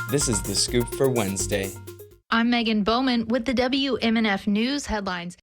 This is The Scoop for Wednesday. I'm Megan Bowman with the WMNF News headlines.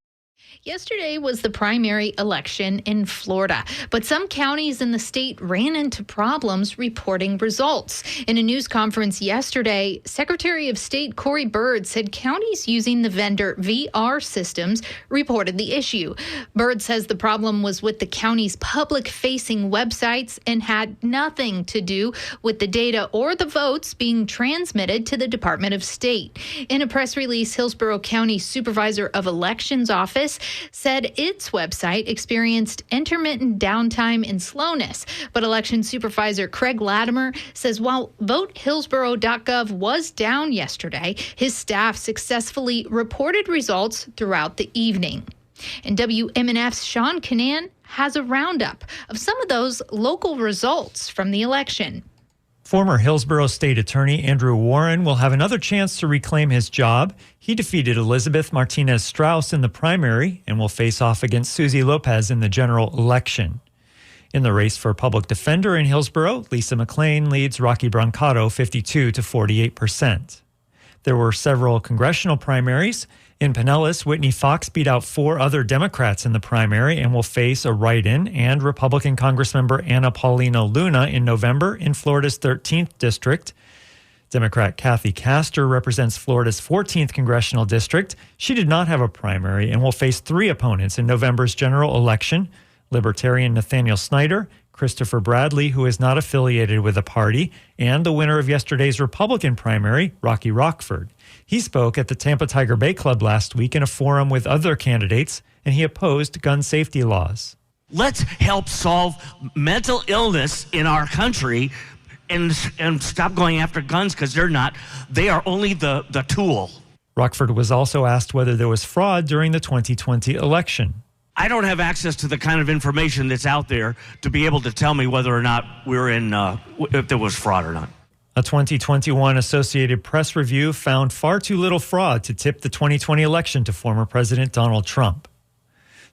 Yesterday was the primary election in Florida, but some counties in the state ran into problems reporting results. In a news conference yesterday, Secretary of State Corey Byrd said counties using the vendor VR systems reported the issue. Byrd says the problem was with the county's public-facing websites and had nothing to do with the data or the votes being transmitted to the Department of State. In a press release, Hillsborough County Supervisor of Elections Office said its website experienced intermittent downtime and slowness. But Election Supervisor Craig Latimer says while votehillsborough.gov was down yesterday, his staff successfully reported results throughout the evening. And WMNF's Sean Canan has a roundup of some of those local results from the election. Former Hillsborough State Attorney Andrew Warren will have another chance to reclaim his job. He defeated Elizabeth Martinez-Strauss in the primary and will face off against Susie Lopez in the general election. In the race for public defender in Hillsborough, Lisa McLean leads Rocky Brancato 52 to 48%. There were several congressional primaries. In Pinellas, Whitney Fox beat out 4 other Democrats in the primary and will face a write-in and Republican Congressmember Anna Paulina Luna in November in Florida's 13th district. Democrat Kathy Castor represents Florida's 14th congressional district. She did not have a primary and will face 3 opponents in November's general election: Libertarian Nathaniel Snyder, Christopher Bradley, who is not affiliated with a party, and the winner of yesterday's Republican primary, Rocky Rockford. He spoke at the Tampa Tiger Bay Club last week in a forum with other candidates, and he opposed gun safety laws. Let's help solve mental illness in our country and stop going after guns because they are only the tool. Rockford was also asked whether there was fraud during the 2020 election. I don't have access to the kind of information that's out there to be able to tell me whether or not if there was fraud or not. A 2021 Associated Press review found far too little fraud to tip the 2020 election to former President Donald Trump.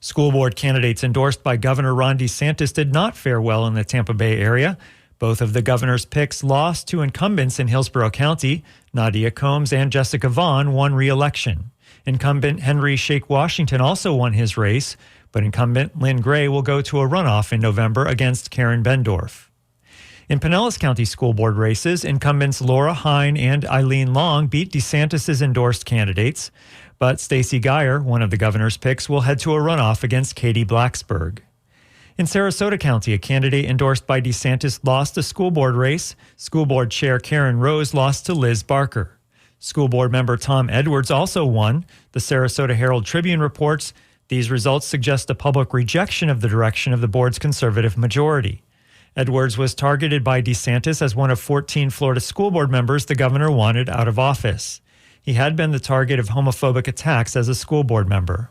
School board candidates endorsed by Governor Ron DeSantis did not fare well in the Tampa Bay area. Both of the governor's picks lost to incumbents in Hillsborough County. Nadia Combs and Jessica Vaughn won re-election. Incumbent Henry Shake Washington also won his race, but incumbent Lynn Gray will go to a runoff in November against Karen Bendorf. In Pinellas County school board races, incumbents Laura Hine and Eileen Long beat DeSantis' endorsed candidates, but Stacey Geyer, one of the governor's picks, will head to a runoff against Katie Blacksburg. In Sarasota County, a candidate endorsed by DeSantis lost a school board race. School board chair Karen Rose lost to Liz Barker. School board member Tom Edwards also won. The Sarasota Herald Tribune reports these results suggest a public rejection of the direction of the board's conservative majority. Edwards was targeted by DeSantis as one of 14 Florida school board members the governor wanted out of office. He had been the target of homophobic attacks as a school board member.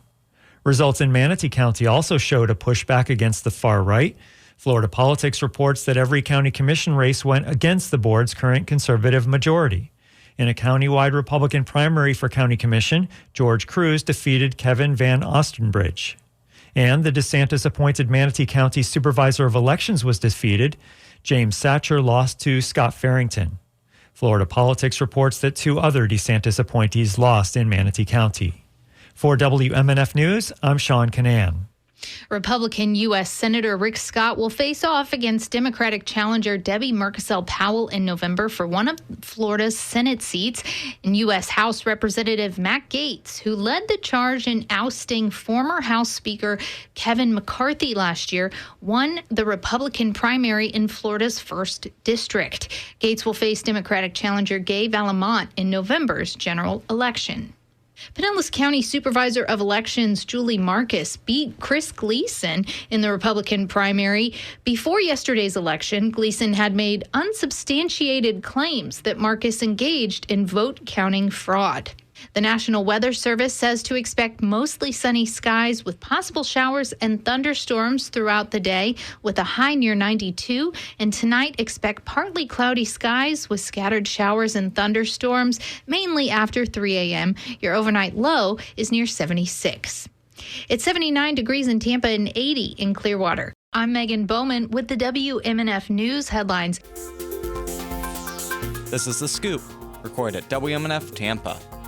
Results in Manatee County also showed a pushback against the far right. Florida Politics reports that every county commission race went against the board's current conservative majority. In a countywide Republican primary for county commission, George Cruz defeated Kevin Van Ostenbridge. And the DeSantis-appointed Manatee County Supervisor of Elections was defeated. James Satcher lost to Scott Farrington. Florida Politics reports that 2 other DeSantis appointees lost in Manatee County. For WMNF News, I'm Sean Canan. Republican U.S. Senator Rick Scott will face off against Democratic challenger Debbie Mucarsel-Powell in November for one of Florida's Senate seats. And U.S. House Representative Matt Gaetz, who led the charge in ousting former House Speaker Kevin McCarthy last year, won the Republican primary in Florida's 1st District. Gaetz will face Democratic challenger Gay Valimon in November's general election. Pinellas County Supervisor of Elections Julie Marcus beat Chris Gleason in the Republican primary. Before yesterday's election, Gleason had made unsubstantiated claims that Marcus engaged in vote counting fraud. The National Weather Service says to expect mostly sunny skies with possible showers and thunderstorms throughout the day with a high near 92. And tonight, expect partly cloudy skies with scattered showers and thunderstorms, mainly after 3 a.m. Your overnight low is near 76. It's 79 degrees in Tampa and 80 in Clearwater. I'm Megan Bowman with the WMNF News headlines. This is The Scoop. Recorded at WMNF Tampa.